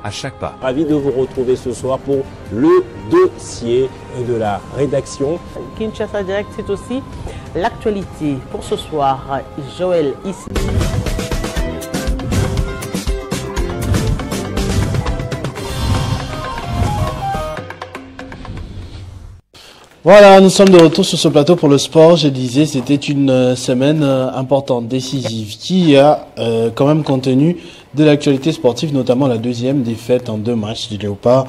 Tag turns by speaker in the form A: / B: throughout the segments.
A: à chaque pas.
B: Ravi de vous retrouver ce soir pour le dossier de la rédaction.
C: Kinshasa Direct, c'est aussi l'actualité. Pour ce soir, Joël ici.
D: Voilà, nous sommes de retour sur ce plateau pour le sport. Je disais, c'était une semaine importante, décisive, qui a quand même contenu de l'actualité sportive, notamment la deuxième défaite en 2 matchs du Léopard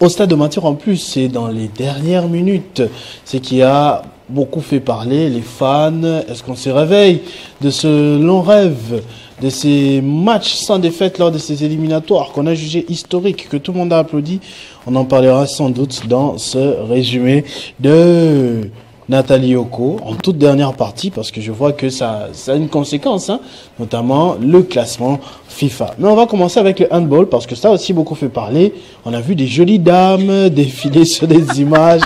D: au stade de Martyr. En plus, c'est dans les dernières minutes, ce qui a beaucoup fait parler les fans. Est-ce qu'on se réveille de ce long rêve, de ces matchs sans défaite lors de ces éliminatoires qu'on a jugé historiques, que tout le monde a applaudi? On en parlera sans doute dans ce résumé de Nathalie Oko en toute dernière partie, parce que je vois que ça a une conséquence, hein, notamment le classement FIFA. Mais on va commencer avec le handball, parce que ça a aussi beaucoup fait parler. On a vu des jolies dames défiler sur des images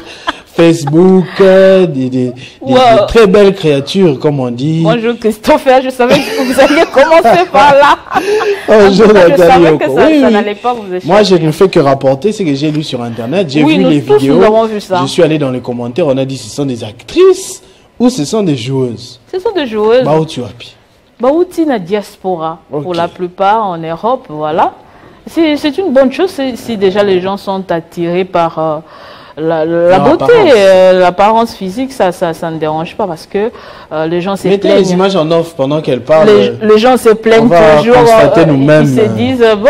D: Facebook, des très belles créatures, comme on dit.
E: Bonjour Christopher, je savais que vous alliez commencer par là.
D: Bonjour Nathalie.
E: Je savais que ça n'allait pas vous échapper.
D: Moi, je ne fais que rapporter ce que j'ai lu sur Internet. J'ai vu les vidéos. Nous avons vu ça. Je suis allé dans les commentaires, on a dit ce sont des actrices ou ce sont des joueuses.
E: Ce sont des joueuses.
D: Baoutiwapi.
E: Baoutina diaspora, pour la plupart en Europe, voilà. C'est une bonne chose si déjà les gens sont attirés par... La beauté, l'apparence physique, ça ne dérange pas, parce que les gens se plaignent.
D: Mettez les images en off pendant qu'elle parle.
E: Les gens se plaignent toujours. Ils se disent, bon,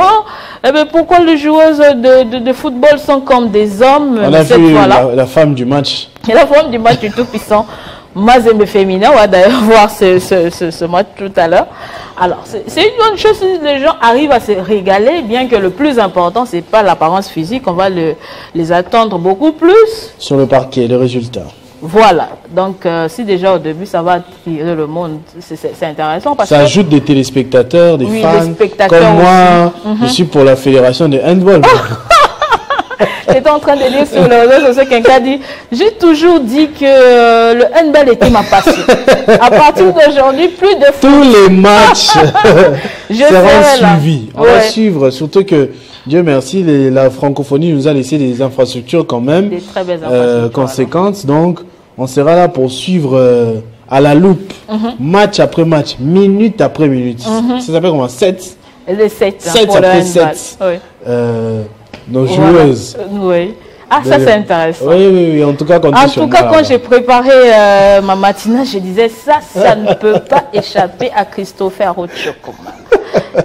E: eh ben, pourquoi les joueuses de football sont comme des hommes?
D: On a vu la femme du match.
E: Et la femme du match du tout-puissant. Mazembe féminin, on va d'ailleurs voir ce match tout à l'heure. Alors, c'est une bonne chose si les gens arrivent à se régaler, bien que le plus important, c'est pas l'apparence physique, on va les attendre beaucoup plus.
D: Sur le parquet, le résultat.
E: Voilà, donc si déjà au début ça va attirer le monde, c'est intéressant. Parce
D: ça ajoute des téléspectateurs, des fans,
E: spectateurs
D: comme moi, je suis pour la fédération de handball.
E: J'étais en train de lire sur le réseau social quelqu'un dit, j'ai toujours dit que le handball était ma passion. À partir d'aujourd'hui, plus de foot.
D: Tous les matchs seront suivis. On va suivre, surtout que, Dieu merci, la francophonie nous a laissé des infrastructures quand même
E: des très belles infrastructures,
D: conséquentes. Alors. Donc, on sera là pour suivre à la loupe, match après match, minute après minute. Ça s'appelle comment? 7
E: Les 7.
D: 7 après 7.
E: Oui.
D: Nos joueuses.
E: Oui. Ah, ça c'est intéressant.
D: Oui, en tout cas,
E: quand j'ai préparé ma matinale, je disais ça ne peut pas échapper à Christopher Rochokoma.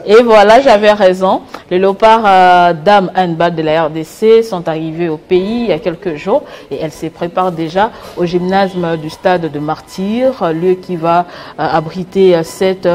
E: Et voilà, j'avais raison. Les Léopards dames handball de la RDC sont arrivés au pays il y a quelques jours et elles se préparent déjà au gymnase du stade de Martyr, lieu qui va abriter cette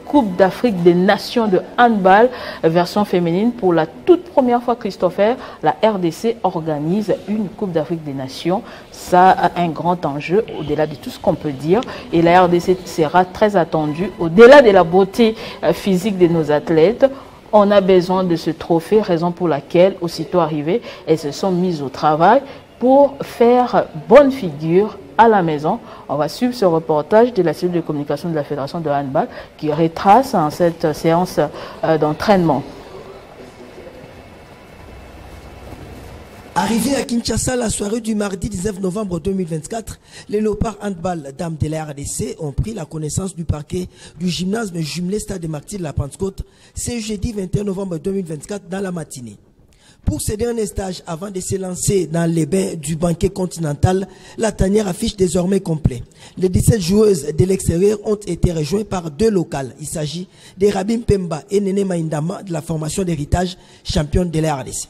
E: Coupe d'Afrique des Nations de handball version féminine. Pour la toute première fois, Christopher, la RDC organise une Coupe d'Afrique des Nations. Ça a un grand enjeu au-delà de tout ce qu'on peut dire et la RDC sera très attendue au-delà de la beauté physique de nos athlètes. On a besoin de ce trophée, raison pour laquelle, aussitôt arrivées, elles se sont mises au travail pour faire bonne figure à la maison. On va suivre ce reportage de la cellule de communication de la Fédération de handball qui retrace cette séance d'entraînement.
F: Arrivé à Kinshasa la soirée du mardi 19 novembre 2024, les Léopards handball dames de la RDC ont pris la connaissance du parquet du gymnase jumelé Stade de Martyr de la Pentecôte ce jeudi 21 novembre 2024 dans la matinée. Pour ce dernier stage, avant de se lancer dans les bains du banquet continental, la tanière affiche désormais complet. Les 17 joueuses de l'extérieur ont été rejointes par 2 locales. Il s'agit de Rabim Pemba et Nene Maïndama de la formation d'héritage championne de la RDC.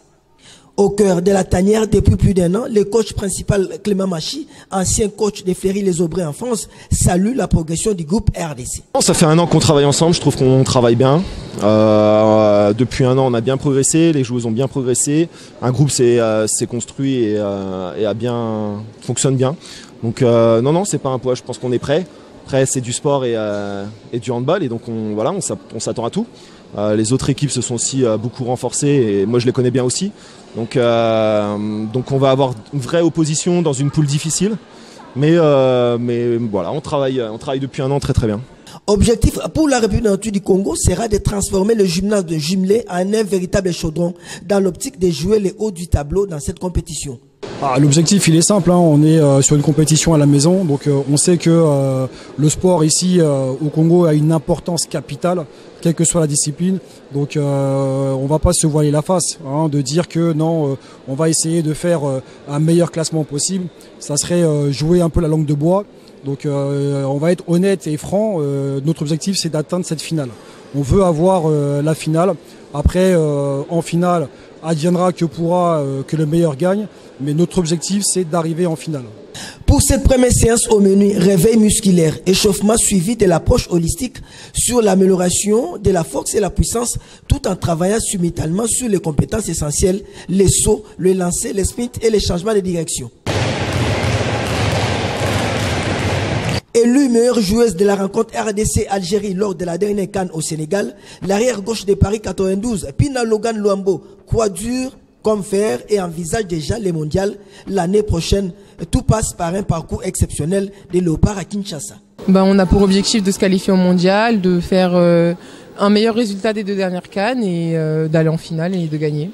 F: Au cœur de la tanière depuis plus d'1 an, le coach principal Clément Machi, ancien coach de Fleury-les-Aubrais en France, salue la progression du groupe RDC.
G: Ça fait 1 an qu'on travaille ensemble, je trouve qu'on travaille bien. Depuis 1 an, on a bien progressé, les joueuses ont bien progressé. Un groupe s'est construit et fonctionne bien. Donc non, c'est pas un poids, je pense qu'on est prêt. Après, c'est du sport et du handball, et donc on s'attend à tout. Les autres équipes se sont aussi beaucoup renforcées et moi je les connais bien aussi. Donc on va avoir une vraie opposition dans une poule difficile. Mais voilà, on travaille depuis 1 an très bien.
F: Objectif pour la République du Congo sera de transformer le gymnase de Jumelé en un véritable chaudron dans l'optique de jouer les hauts du tableau dans cette compétition.
A: L'objectif il est simple, hein. On est sur une compétition à la maison, donc on sait que le sport ici au Congo a une importance capitale, quelle que soit la discipline, donc on va pas se voiler la face, hein, de dire que non, on va essayer de faire un meilleur classement possible, ça serait jouer un peu la langue de bois, donc on va être honnête et franc, notre objectif c'est d'atteindre cette finale. On veut avoir la finale, après en finale adviendra que pourra que le meilleur gagne, mais notre objectif c'est d'arriver en finale.
F: Pour cette première séance au menu, réveil musculaire, échauffement suivi de l'approche holistique sur l'amélioration de la force et la puissance, tout en travaillant simultanément sur les compétences essentielles, les sauts, le lancer, les sprints et les changements de direction. Élue meilleure joueuse de la rencontre RDC-Algérie lors de la dernière CAN au Sénégal, l'arrière-gauche de Paris 92, Pina Logan Luambo, croit dur comme fer et envisage déjà les mondiales l'année prochaine. Tout passe par un parcours exceptionnel des Léopards à Kinshasa.
H: On a pour objectif de se qualifier au mondial, de faire un meilleur résultat des 2 dernières CAN et d'aller en finale et de gagner.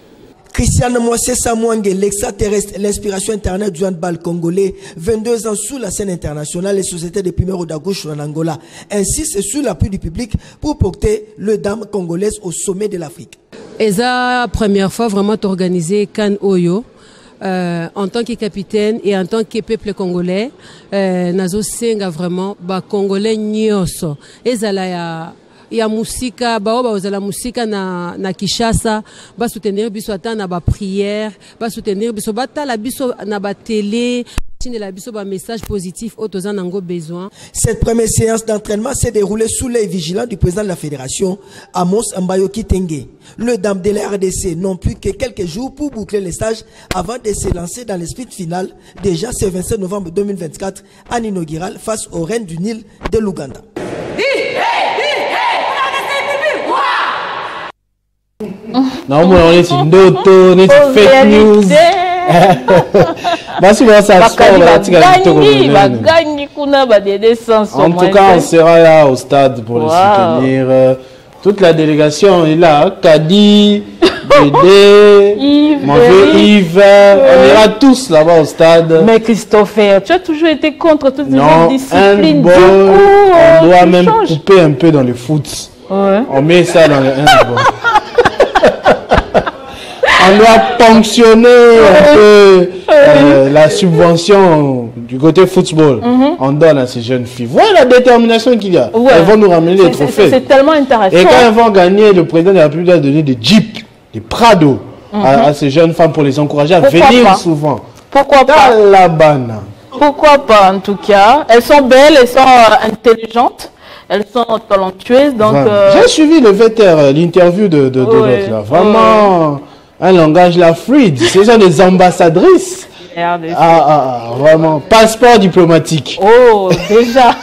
F: Christiane Mwasesa Mwange, l'extraterrestre, l'inspiration internet du handball congolais, 22 ans sous la scène internationale et société de Primero da Gauche en Angola, insiste sur l'appui du public pour porter le dame congolaise au sommet de l'Afrique.
I: Et la première fois vraiment organisé CAN Oyo. En tant que capitaine et en tant que peuple congolais, nazo senga vraiment ba congolais nyoso ezala ya musika bao bazala musika na Kinshasa ba soutenir biso ata na ba prière ba soutenir biso bata la biso na ba télé de la biso ba message positif autoza nango besoin.
F: Cette première séance d'entraînement s'est déroulée sous l'œil vigilant du président de la fédération Amos Mbayoki Tengue. Le dame de la RDC n'ont plus que quelques jours pour boucler les stages avant de se lancer dans le sprint final déjà ce 27 novembre 2024 en inaugural face aux Reines du Nil de l'Ouganda.
D: Non, moi, on est une auto, on est fake news. En tout cas, on sera là au stade pour les soutenir. Toute la délégation est là. Kadi, Dédé, mon vieux Yves. On ira tous là-bas au stade.
E: Mais Christopher, tu as toujours été contre toutes ces disciplines.
D: On doit même couper un peu dans le foot.
E: Ouais.
D: On met ça dans le handball. On doit ponctionner un peu la subvention du côté football. On donne à ces jeunes filles. Voilà la détermination qu'il y a. Ouais. Elles vont nous ramener des trophées.
E: C'est tellement intéressant.
D: Et quand elles vont gagner, le président de la République a donné des jeeps, des Prado à ces jeunes femmes pour les encourager à venir souvent.
E: Pourquoi pas?
D: Talabana.
E: Pourquoi pas en tout cas? Elles sont belles, elles sont intelligentes. Elles sont talentueuses. Donc
D: j'ai suivi le VTR, l'interview de l'autre là. Vraiment un langage la fluide. Ce sont des ambassadrices. Vraiment. Passeport diplomatique.
E: Oh, déjà.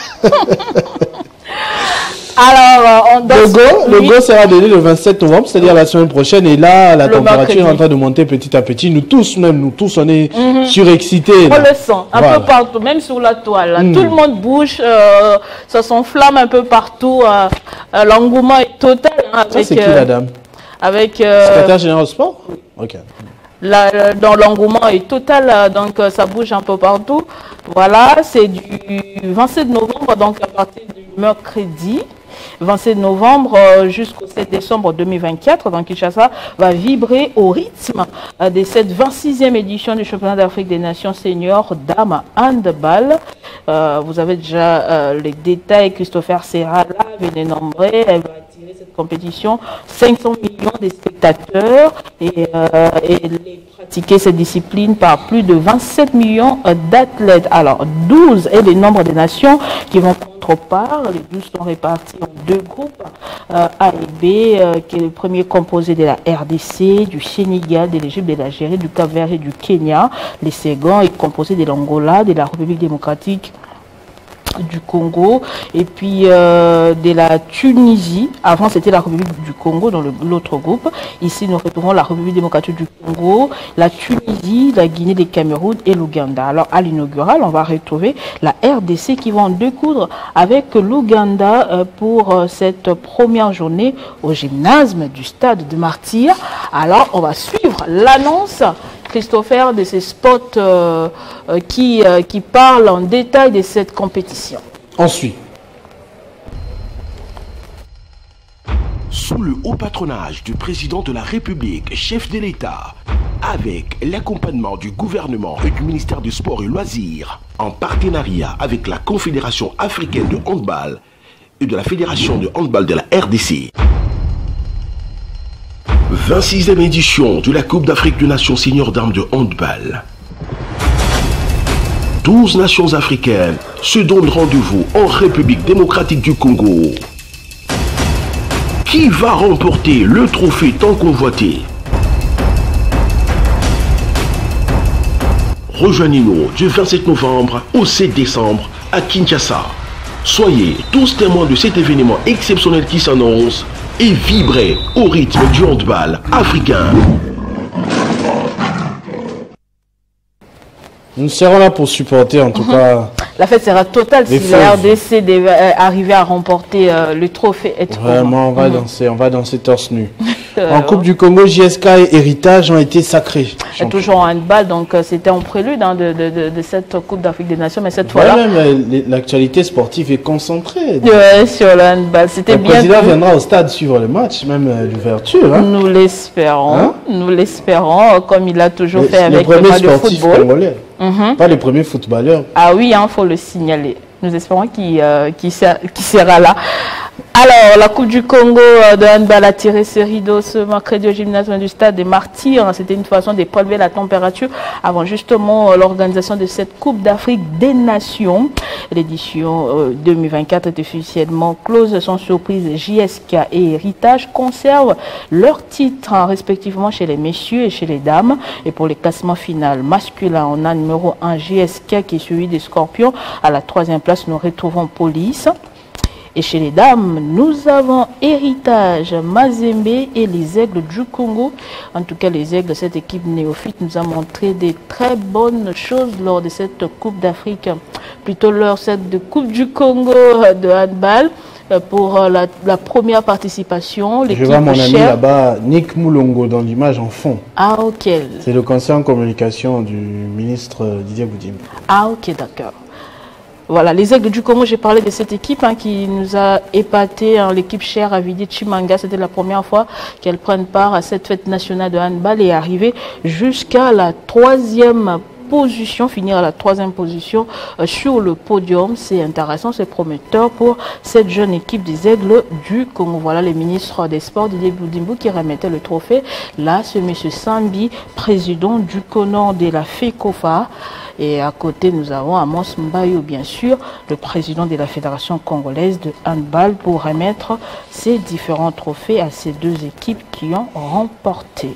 E: Alors,
D: le go sera donné le 27 novembre, c'est-à-dire la semaine prochaine. Et là, la température est en train de monter petit à petit. Nous tous, on est surexcités.
E: On le sent un peu partout, même sur la toile. Tout le monde bouge, ça s'enflamme un peu partout. L'engouement est total.
D: Ça, c'est qui la dame?
E: Avec
D: secrétaire général au sport. Ok.
E: Dans l'engouement est total, donc ça bouge un peu partout. Voilà, c'est du 27 novembre, donc à partir du mercredi 27 novembre jusqu'au 7 décembre 2024. Donc Kinshasa va vibrer au rythme de cette 26e édition du championnat d'Afrique des Nations seniors dames handball. Vous avez déjà les détails. Christopher Serra là, venez nombrer. Elle va attirer cette compétition 500 millions de spectateurs et les pratiquer cette discipline par plus de 27 millions d'athlètes. Alors 12 est le nombre de nations qui vont prendre part. Les 12 sont répartis en 2 groupes A et B, qui est le premier composé de la RDC, du Sénégal, de l'Égypte, de l'Algérie, du Cap-Vert et du Kenya. Les seconds est composé de l'Angola, de la République démocratique du Congo et puis de la Tunisie. Avant, c'était la République du Congo dans l'autre groupe. Ici, nous retrouvons la République démocratique du Congo, la Tunisie, la Guinée, le Cameroun et l'Ouganda. Alors, à l'inaugural, on va retrouver la RDC qui va en découdre avec l'Ouganda pour cette première journée au gymnase du stade de Martyrs. Alors, on va suivre l'annonce, Christopher, de ces spots qui parlent en détail de cette compétition.
D: Ensuite.
J: Sous le haut patronage du président de la République, chef de l'État, avec l'accompagnement du gouvernement et du ministère du Sport et Loisirs, en partenariat avec la Confédération africaine de handball et de la Fédération de handball de la RDC. 26e édition de la Coupe d'Afrique des Nations seniors d'armes de handball. 12 nations africaines se donnent rendez-vous en République démocratique du Congo. Qui va remporter le trophée tant convoité? Rejoignez-nous du 27 novembre au 7 décembre à Kinshasa. Soyez tous témoins de cet événement exceptionnel qui s'annonce et vibrez au rythme du handball africain.
D: Nous serons là pour supporter en tout cas.
E: La fête sera totale si la RDC devait arriver à remporter le trophée.
D: Vraiment, on va danser torse nu. En Coupe du Congo, JSK et Héritage ont été sacrés.
E: C'est toujours en handball, donc c'était en prélude de cette Coupe d'Afrique des Nations, mais cette fois-là...
D: L'actualité sportive est concentrée.
E: Sur le handball, c'était bien...
D: Le président viendra au stade suivre le match, même l'ouverture. Hein?
E: Nous l'espérons, nous l'espérons, comme il a toujours fait avec le match de football.
D: Congolais. Pas les premiers footballeurs.
E: Ah oui, il faut le signaler. Nous espérons qu'il sera là. Alors, la Coupe du Congo de handball a tiré ses rideaux ce mercredi au gymnase du stade des Martyrs. C'était une façon de prélever la température avant justement l'organisation de cette Coupe d'Afrique des Nations. L'édition 2024 est officiellement close. Sans surprise, JSK et Héritage conservent leurs titres respectivement chez les messieurs et chez les dames. Et pour les classements finaux masculins, on a numéro 1 JSK qui est suivi des Scorpions. À la 3e place, nous retrouvons Police. Et chez les dames, nous avons Héritage, Mazembe et les Aigles du Congo. En tout cas, les Aigles, cette équipe néophyte, nous a montré des très bonnes choses lors de cette Coupe d'Afrique, plutôt lors de cette Coupe du Congo de handball. Pour la première participation,
D: je vois mon ami là-bas, Nick Moulongo, dans l'image en fond.
E: Ah, ok.
D: C'est le conseiller en communication du ministre Didier Boudimba.
E: Ah, ok, d'accord. Voilà, les Aigles du Congo, j'ai parlé de cette équipe qui nous a épaté, l'équipe chère à Vidi Chimanga. C'était la première fois qu'elle prenne part à cette fête nationale de handball et est arrivée jusqu'à la 3e position, finir à la 3e position sur le podium. C'est intéressant, c'est prometteur pour cette jeune équipe des Aigles du Congo. Voilà les ministres des Sports, Didier Boudimba, qui remettait le trophée. Là, c'est M. Sambi, président du CONOR de la FECOFA. Et à côté, nous avons Amos Mbayo, bien sûr, le président de la Fédération congolaise de handball, pour remettre ces différents trophées à ces deux équipes qui ont remporté.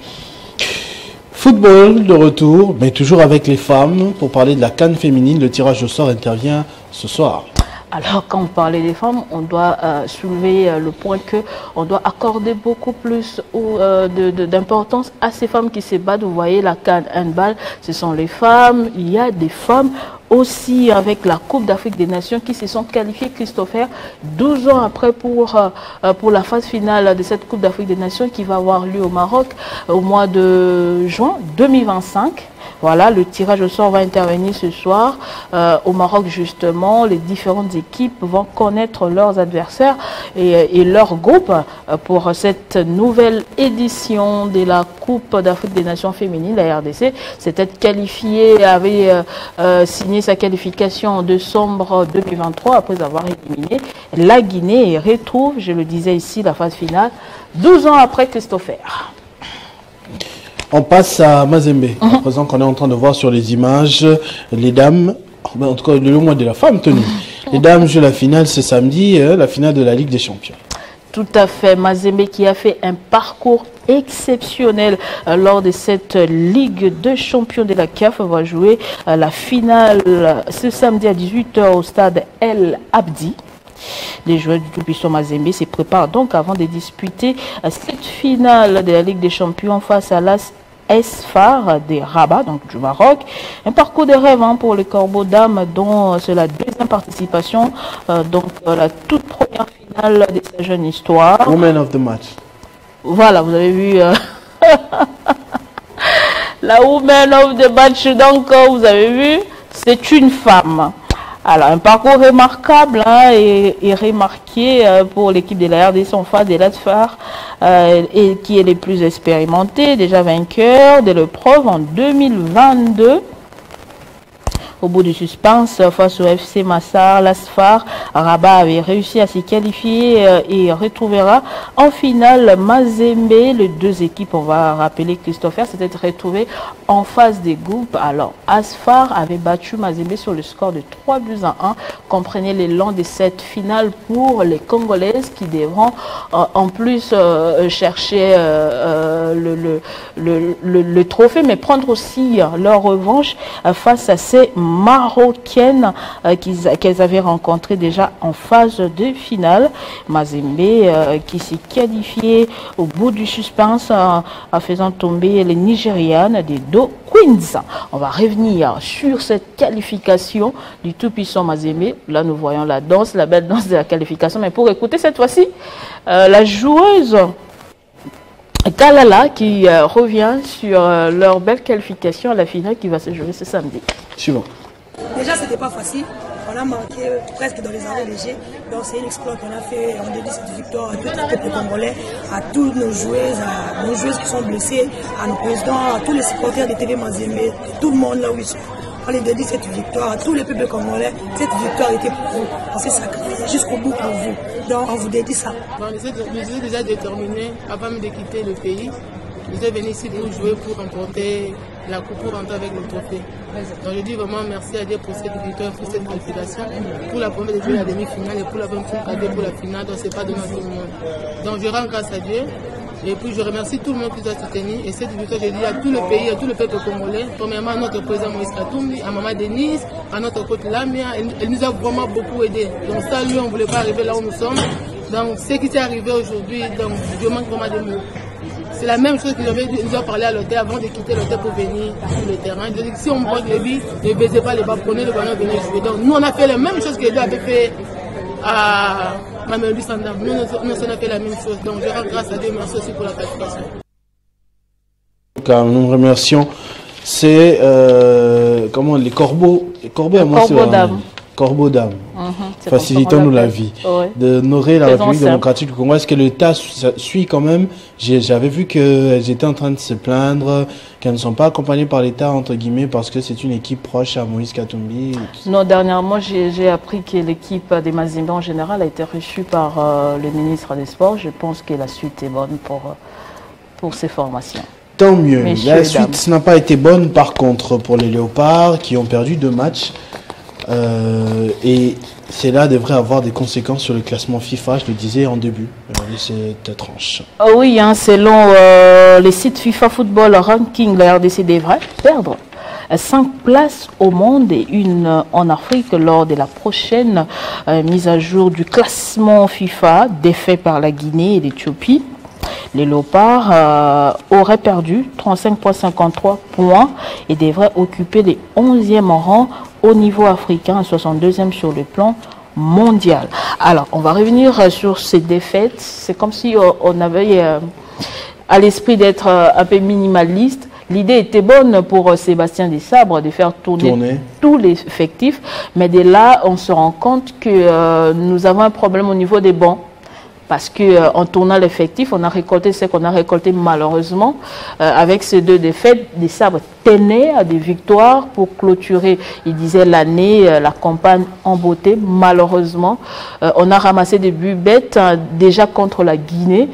D: Football de retour, mais toujours avec les femmes. Pour parler de la CAN féminine, le tirage au sort intervient ce soir.
E: Alors, quand on parlait des femmes, on doit soulever le point qu'on doit accorder beaucoup plus d'importance à ces femmes qui se battent. Vous voyez, la CAN handball, ce sont les femmes. Il y a des femmes aussi avec la Coupe d'Afrique des Nations qui se sont qualifiées, Christopher, 12 ans après pour la phase finale de cette Coupe d'Afrique des Nations qui va avoir lieu au Maroc au mois de juin 2025. Voilà, le tirage au sort va intervenir ce soir au Maroc justement. Les différentes équipes vont connaître leurs adversaires et leur groupe pour cette nouvelle édition de la Coupe d'Afrique des Nations féminines. La RDC s'était qualifiée, avait signé sa qualification en décembre 2023 après avoir éliminé la Guinée et retrouve, je le disais ici, la phase finale 12 ans après, Christopher.
D: On passe à Mazembe, à présent qu'on est en train de voir sur les images, les dames, en tout cas le mois de la femme tenue. Les dames jouent la finale ce samedi, la finale de la Ligue des Champions.
E: Tout à fait, Mazembe qui a fait un parcours exceptionnel lors de cette Ligue de champions de la CAF. On va jouer la finale ce samedi à 18 h au stade El Abdi. Les joueurs du Tout-Puissant Mazembe se préparent donc avant de disputer cette finale de la Ligue des champions face à l'AS Esfar de Rabat, donc du Maroc. Un parcours de rêve pour les Corbeaux d'Âme, dont c'est la deuxième participation, donc la toute première finale de sa jeune histoire.
D: Woman of the match.
E: Voilà, vous avez vu la Woman of the match, donc vous avez vu, c'est une femme. Alors, un parcours remarquable et remarqué pour l'équipe de la RDC en face de l'Asfar, et qui est les plus expérimentés, déjà vainqueur de l'épreuve en 2022. Au bout du suspense, face au FC Massar, l'Asfar Rabat avait réussi à s'y qualifier et retrouvera en finale Mazembe. Les deux équipes, on va rappeler Christopher, s'étaient retrouvés en phase des groupes. Alors, Asfar avait battu Mazembe sur le score de 3-1. Comprenez l'élan de cette finale pour les Congolaises qui devront en plus chercher le trophée, mais prendre aussi leur revanche face à ces Marocaines qu'elles avaient rencontrées déjà en phase de finale. Mazembe qui s'est qualifié au bout du suspense en faisant tomber les Nigérianes des Do Queens. On va revenir sur cette qualification du tout-puissant Mazembe. Là, nous voyons la danse, la belle danse de la qualification. Mais pour écouter cette fois-ci, la joueuse Kalala qui revient sur leur belle qualification à la finale qui va se jouer ce samedi.
D: Suivant.
K: Déjà, c'était pas facile. On a marqué presque dans les arrêts légers. Donc, c'est un exploit qu'on a fait. On dédie cette victoire à tout le peuple congolais, à toutes nos joueuses qui sont blessées, à nos présidents, à tous les supporters de TV Mazembe, tout le monde là où ils sont. On les dédie cette victoire à tous les peuples congolais. Cette victoire était pour vous. On s'est sacrifié jusqu'au bout pour vous. Donc, on vous dédie ça.
L: Bon, je suis déjà déterminé avant de quitter le pays. Je suis venu ici pour jouer, pour remporter la coupe, pour rentrer avec le trophée. Donc je dis vraiment merci à Dieu pour cette victoire, pour cette qualification, pour la première de jouer la demi-finale et pour la première pour la finale, donc c'est pas donné à tout le monde. Donc je rends grâce à Dieu et puis je remercie tout le monde qui nous a soutenus. Et cette victoire, je dis à tout le pays, à tout le peuple congolais, premièrement à notre président Moïse Katumbi, à Maman Denise, à notre côte Lamia, elle nous a vraiment beaucoup aidé. Donc ça, lui, on ne voulait pas arriver là où nous sommes. Donc ce qui s'est arrivé aujourd'hui, donc je manque vraiment de mots. C'est la même chose que nous avons parlé à l'hôtel avant de quitter l'hôtel pour venir sur le terrain. Je dis que si on prend le but, ne baisez pas les bas, prenez le ballon et venez jouer. Donc nous on a fait la même chose que les deux avaient fait à Mamelou Sandam. Nous on a fait la même chose. Donc je rends grâce à Dieu, merci aussi pour la qualification.
D: Nous remercions. C'est comment les corbeaux. Les corbeaux, moi c'est Corbeaux d'âme. Facilitons-nous la vie. Ouais. D'honorer la République démocratique du Congo. Est-ce que l'État suit quand même? J'avais vu qu'elles étaient en train de se plaindre, qu'elles ne sont pas accompagnées par l'État, entre guillemets, parce que c'est une équipe proche à Moïse Katumbi.
E: Non, dernièrement, j'ai appris que l'équipe des Mazembe en général a été reçue par le ministre des Sports. Je pense que la suite est bonne pour ces formations.
D: Tant mieux. La suite n'a pas été bonne, par contre, pour les Léopards, qui ont perdu 2 matchs. Et cela devrait avoir des conséquences sur le classement FIFA, je le disais en début de cette tranche.
E: Oui, selon les sites FIFA Football Ranking, la RDC devrait perdre 5 places au monde et une en Afrique lors de la prochaine mise à jour du classement FIFA défait par la Guinée et l'Éthiopie. Les Léopards auraient perdu 35,53 points et devraient occuper les 11e rang au niveau africain, 62e sur le plan mondial. Alors, on va revenir sur ces défaites. C'est comme si on avait à l'esprit d'être un peu minimaliste. L'idée était bonne pour Sébastien Desabre de faire tourner tous les effectifs, mais de là, on se rend compte que nous avons un problème au niveau des bancs. Parce qu'en tournant l'effectif, on a récolté ce qu'on a récolté malheureusement. Avec ces 2 défaites, Desabre tenait à des victoires pour clôturer, il disait, l'année, la campagne en beauté. Malheureusement, on a ramassé des buts bêtes déjà contre la Guinée.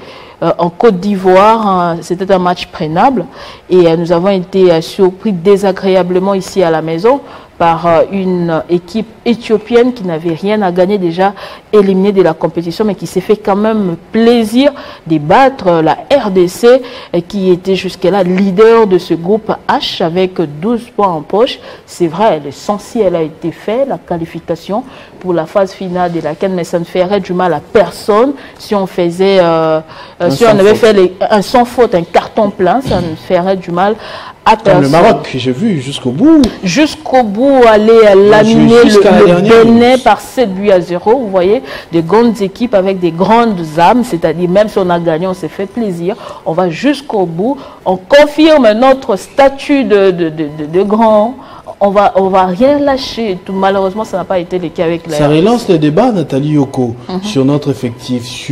E: En Côte d'Ivoire, c'était un match prenable et nous avons été surpris désagréablement ici à la maison par une équipe éthiopienne qui n'avait rien à gagner, déjà éliminée de la compétition, mais qui s'est fait quand même plaisir de battre la RDC, qui était jusque-là leader de ce groupe H avec 12 points en poche. C'est vrai, l'essentiel a été fait, la qualification pour la phase finale de laquelle, mais ça ne ferait du mal à personne si on faisait, si on avait fait un sans faute, un carton plein, ça ne ferait du mal à personne.
D: Comme le Maroc, j'ai vu jusqu'au bout.
E: Jusqu'au bout, aller laminer le Bénin par 7-0. Vous voyez, des grandes équipes avec des grandes âmes, c'est-à-dire même si on a gagné, on s'est fait plaisir. On va jusqu'au bout. On confirme notre statut de grand. On va rien lâcher. Tout, malheureusement, ça n'a pas été le cas avec la...
D: Ça relance le débat, Nathalie Yoko, sur notre effectif,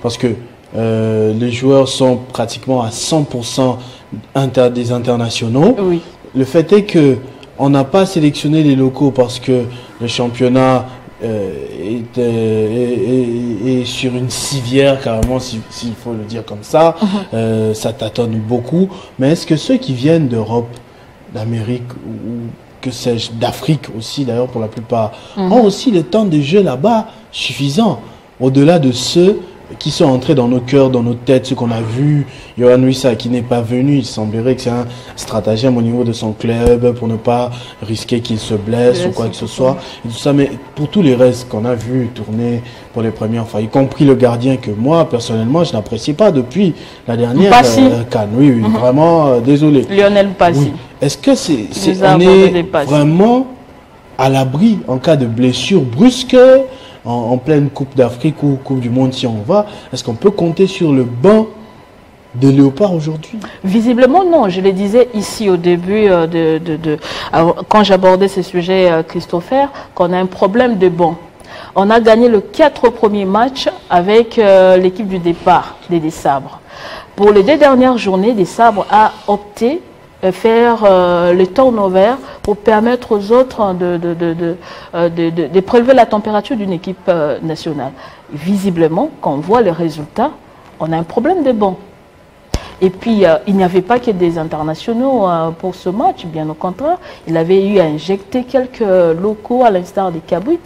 D: parce que les joueurs sont pratiquement à 100% des internationaux.
E: Oui.
D: Le fait est que on n'a pas sélectionné les locaux parce que le championnat est sur une civière, carrément, s'il faut le dire comme ça. Ça tâtonne beaucoup. Mais est-ce que ceux qui viennent d'Europe, d'Amérique ou que sais-je, d'Afrique aussi d'ailleurs pour la plupart, ont aussi le temps de jeu là-bas suffisant, au-delà de ceux qui sont entrés dans nos cœurs, dans nos têtes, ce qu'on a vu, Yohan Wissa qui n'est pas venu, il semblerait que c'est un stratagème au niveau de son club pour ne pas risquer qu'il se blesse ou quoi que ce soit, et tout ça. Mais pour tous les restes qu'on a vu tourner pour les premières fois, y compris le gardien que moi, personnellement, je n'apprécie pas depuis la dernière CAN. Oui, vraiment, désolé.
E: Lionel Passy. Oui.
D: Est-ce que on est vraiment à l'abri en cas de blessure brusque en pleine Coupe d'Afrique ou Coupe du Monde si on va? Est-ce qu'on peut compter sur le banc de Léopard aujourd'hui?
E: Visiblement non, je le disais ici au début quand j'abordais ce sujet, Christopher, qu'on a un problème de banc. On a gagné les 4 premiers matchs avec l'équipe du départ des Sabres. Pour les 2 dernières journées, des Sabres a opté faire le turnover pour permettre aux autres de prélever la température d'une équipe nationale. Visiblement, quand on voit les résultats, on a un problème de banc. Et puis, il n'y avait pas que des internationaux pour ce match, bien au contraire. Il avait eu à injecter quelques locaux, à l'instar des Cabrit.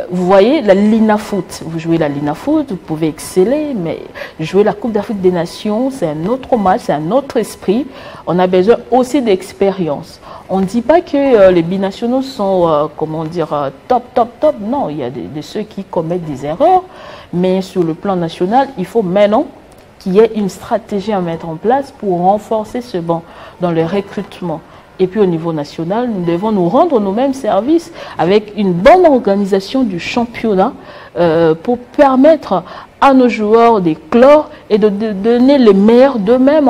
E: Vous voyez, la Lina Foot, vous jouez la Lina Foot, vous pouvez exceller, mais jouer la Coupe d'Afrique des Nations, c'est un autre match, c'est un autre esprit. On a besoin aussi d'expérience. On ne dit pas que les binationaux sont, comment dire, top. Non, il y a de ceux qui commettent des erreurs, mais sur le plan national, il faut maintenant qu'il y ait une stratégie à mettre en place pour renforcer ce banc dans le recrutement. Et puis au niveau national, nous devons nous rendre nous-mêmes service avec une bonne organisation du championnat pour permettre à nos joueurs d'éclore et de donner le meilleur d'eux-mêmes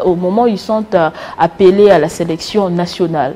E: au moment où ils sont appelés à la sélection nationale.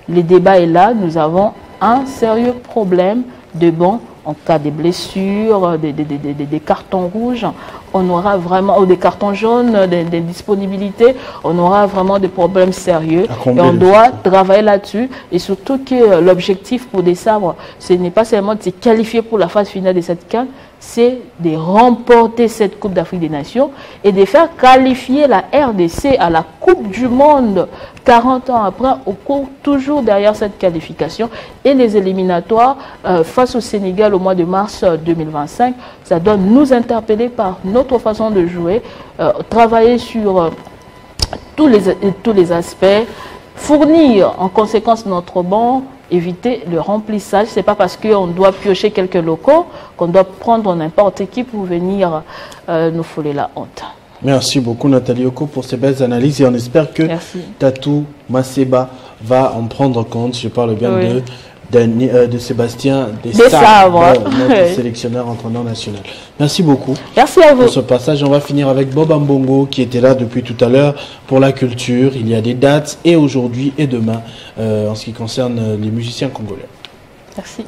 E: Le débat est là, nous avons un sérieux problème de banc. En cas de blessures, des cartons rouges, on aura vraiment, ou des cartons jaunes, des disponibilités, on aura vraiment des problèmes sérieux. Et on doit travailler là-dessus. Et surtout que l'objectif pour des Sabres, ce n'est pas seulement de se qualifier pour la phase finale de cette CAN, c'est de remporter cette Coupe d'Afrique des Nations et de faire qualifier la RDC à la Coupe du Monde 40 ans après, au cours toujours derrière cette qualification. Et les éliminatoires face au Sénégal au mois de mars 2025, ça doit nous interpeller par notre façon de jouer, travailler sur tous les aspects, fournir en conséquence notre banc, éviter le remplissage. Ce n'est pas parce qu'on doit piocher quelques locaux qu'on doit prendre n'importe qui pour venir nous fouler la honte.
D: Merci beaucoup Nathalie Yoko pour ces belles analyses et on espère que Tatou Maseba va en prendre compte. Je parle bien de Sébastien Dessabres, notre sélectionneur entraîneur national. Merci beaucoup.
E: Merci à vous.
D: Pour ce passage, on va finir avec Bob Ambongo qui était là depuis tout à l'heure pour la culture. Il y a des dates et aujourd'hui et demain en ce qui concerne les musiciens congolais.
E: Merci.